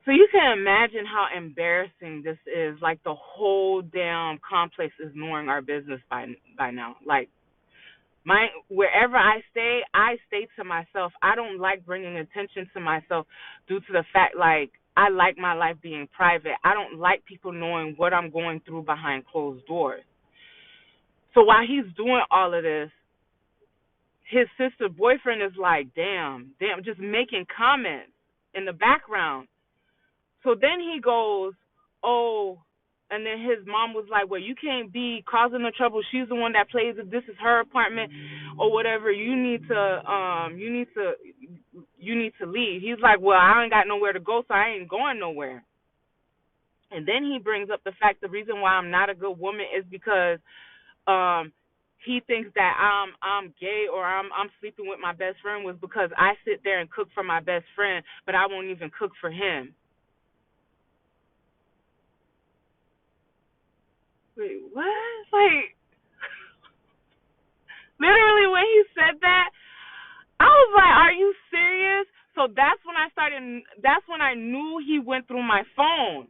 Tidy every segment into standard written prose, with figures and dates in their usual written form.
So you can imagine how embarrassing this is. Like the whole damn complex is knowing our business by now. Like my wherever I stay to myself. I don't like bringing attention to myself due to the fact like I like my life being private. I don't like people knowing what I'm going through behind closed doors. So while he's doing all of this, his sister boyfriend is like, damn, just making comments in the background. So then he goes, oh, and then his mom was like, well, you can't be causing the trouble. She's the one that plays it. This is her apartment or whatever. You need to leave. He's like, well, I ain't got nowhere to go, so I ain't going nowhere. And then he brings up the fact the reason why I'm not a good woman is because um he thinks that I'm gay or I'm sleeping with my best friend was because I sit there and cook for my best friend, but I won't even cook for him. Wait, what? Like, literally when he said that, I was like, are you serious? So that's when I knew he went through my phone.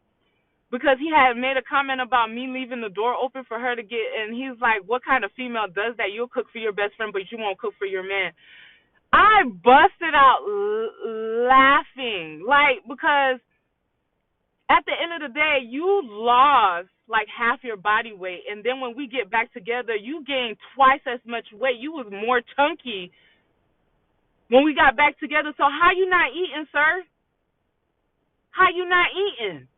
Because he had made a comment about me leaving the door open for her to get, and he's like, what kind of female does that? You'll cook for your best friend, but you won't cook for your man. I busted out laughing, like, because at the end of the day, you lost like half your body weight, and then when we get back together, you gained twice as much weight. You was more chunky when we got back together. So how you not eating, sir? How you not eating?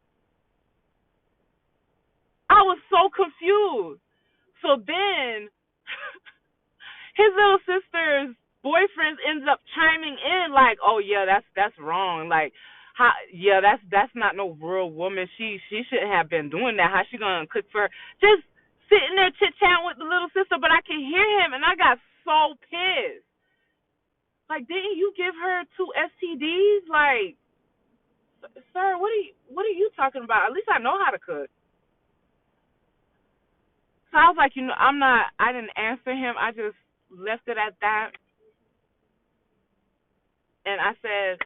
I was so confused. So then his little sister's boyfriend ends up chiming in like, "Oh yeah, that's wrong. Like, how? Yeah, that's not no real woman. She shouldn't have been doing that. How she gonna cook for her? Just sitting there chit chatting with the little sister?" But I can hear him, and I got so pissed. Like, didn't you give her two STDs? Like, sir, what are you talking about? At least I know how to cook. So I was like, I'm not. I didn't answer him. I just left it at that, and I said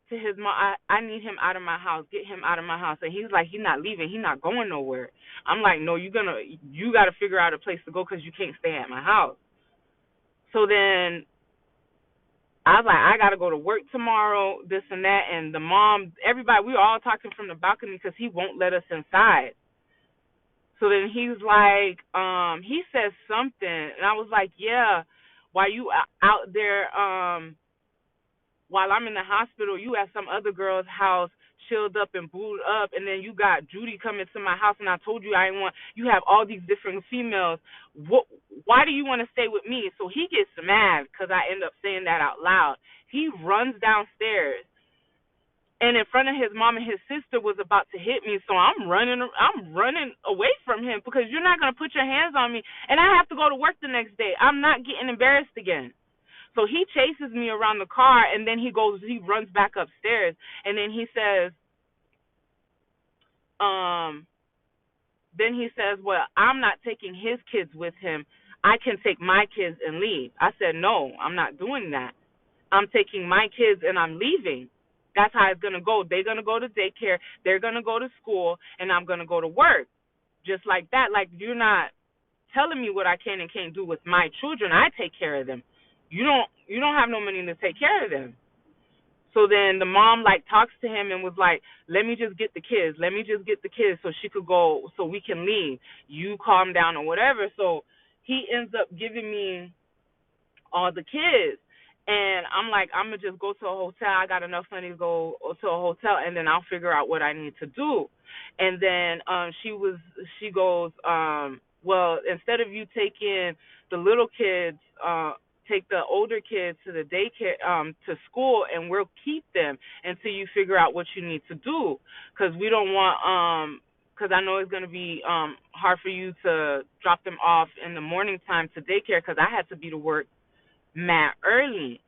to his mom, I need him out of my house. Get him out of my house. And he's like, he's not leaving. He's not going nowhere. I'm like, no, you got to figure out a place to go because you can't stay at my house. So then I was like, I got to go to work tomorrow, this and that. And the mom, everybody, we were all talking from the balcony because he won't let us inside. So then he's like, he says something. And I was like, yeah, while you out there, while I'm in the hospital, you at some other girl's house, chilled up and booed up, and then you got Judy coming to my house, and I told you I didn't want. You have all these different females. What? Why do you want to stay with me? So he gets mad because I end up saying that out loud. He runs downstairs, and in front of his mom and his sister was about to hit me. So I'm running. I'm running away from him because you're not gonna put your hands on me, and I have to go to work the next day. I'm not getting embarrassed again. So he chases me around the car, and then he runs back upstairs, and then he says, um, well, I'm not taking his kids with him. I can take my kids and leave. I said, no, I'm not doing that. I'm taking my kids and I'm leaving. That's how it's going to go. They're going to go to daycare. They're going to go to school, and I'm going to go to work. Just like that. Like, you're not telling me what I can and can't do with my children. I take care of them. You don't have no money to take care of them. So then the mom like talks to him and was like, let me just get the kids. Let me just get the kids so she could go so we can leave. You calm down or whatever. So he ends up giving me all the kids. And I'm like, I'm going to just go to a hotel. I got enough money to go to a hotel, and then I'll figure out what I need to do. And then she goes, well, instead of you taking the little kids, take the older kids to the daycare, to school, and we'll keep them until you figure out what you need to do. Because we don't want, because I know it's going to be hard for you to drop them off in the morning time to daycare because I had to be to work mad early.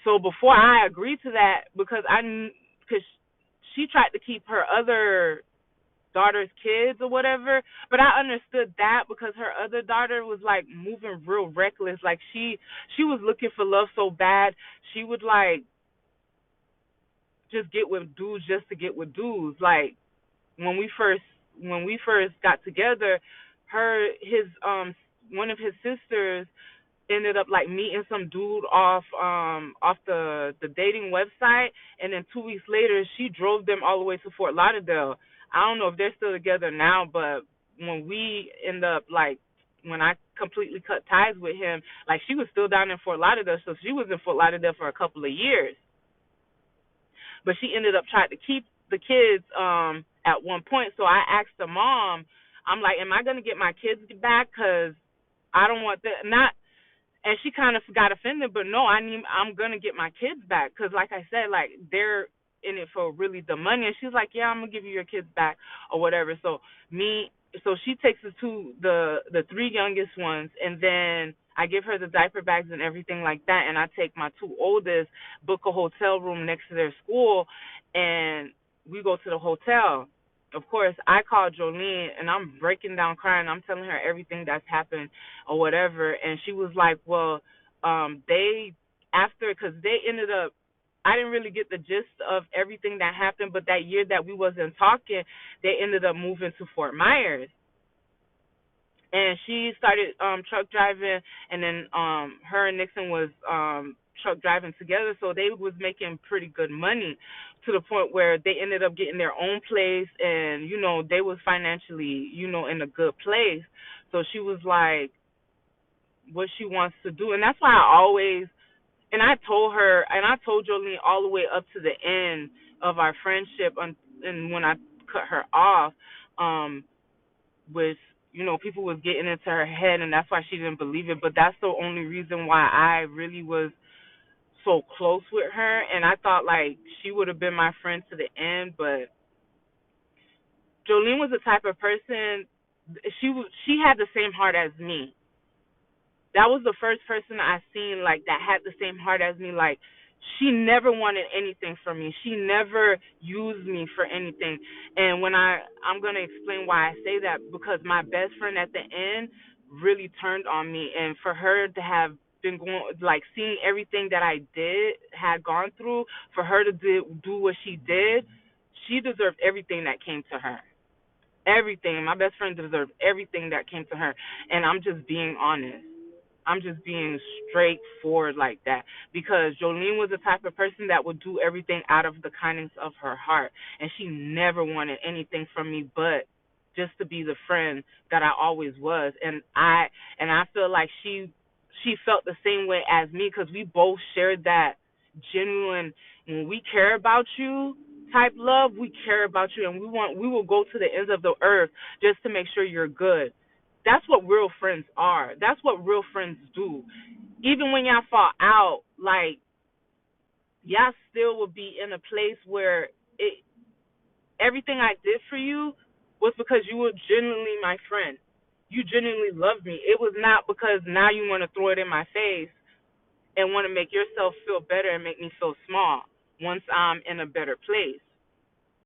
So before I agreed to that, because she tried to keep her other daughter's kids or whatever, but I understood that because her other daughter was like moving real reckless. Like she was looking for love so bad, she would like just get with dudes just to get with dudes. Like when we first got together, his one of his sisters ended up like meeting some dude off the dating website, and then 2 weeks later she drove them all the way to Fort Lauderdale. I don't know if they're still together now, but when we end up like when I completely cut ties with him, like she was still down in Fort Lauderdale, so she was in Fort Lauderdale for a couple of years. But she ended up trying to keep the kids at one point. So I asked the mom, I'm like, am I gonna get my kids back? Cause I don't want that. Not, and she kind of got offended, but no, I'm gonna get my kids back, cause like I said, like they're in it for really the money. And she's like, yeah, I'm gonna give you your kids back or whatever. So she takes the three youngest ones, and then I give her the diaper bags and everything like that, and I take my two oldest, book a hotel room next to their school, and we go to the hotel. Of course, I called Jolene, and I'm breaking down crying. I'm telling her everything that's happened or whatever, and she was like, well, they after, because they ended up, I didn't really get the gist of everything that happened, but that year that we wasn't talking, they ended up moving to Fort Myers. And she started truck driving, and then her and Nixon was truck driving together, so they was making pretty good money to the point where they ended up getting their own place, and they was financially in a good place. So she was like what she wants to do, and that's why I always, and I told her, and I told Jolene all the way up to the end of our friendship, and when I cut her off, um, with people was getting into her head, and that's why she didn't believe it. But that's the only reason why I really was so close with her, and I thought like she would have been my friend to the end. But Jolene was the type of person, she had the same heart as me. That was the first person I seen like that had the same heart as me. Like she never wanted anything from me. She never used me for anything. And when I'm gonna explain why I say that, because my best friend at the end really turned on me, and for her to have been going like seeing everything that I had gone through, for her to do what she deserved everything that came to her. Everything. My best friend deserved everything that came to her, and I'm just being honest. I'm just being straightforward like that, because Jolene was the type of person that would do everything out of the kindness of her heart, and she never wanted anything from me but just to be the friend that I always was. And I feel like she felt the same way as me, because we both shared that genuine, when we care about you type love. We care about you, and we will go to the ends of the earth just to make sure you're good. That's what real friends are. That's what real friends do. Even when y'all fall out, like y'all still will be in a place where everything I did for you was because you were genuinely my friend. You genuinely loved me. It was not because now you want to throw it in my face and want to make yourself feel better and make me feel small once I'm in a better place.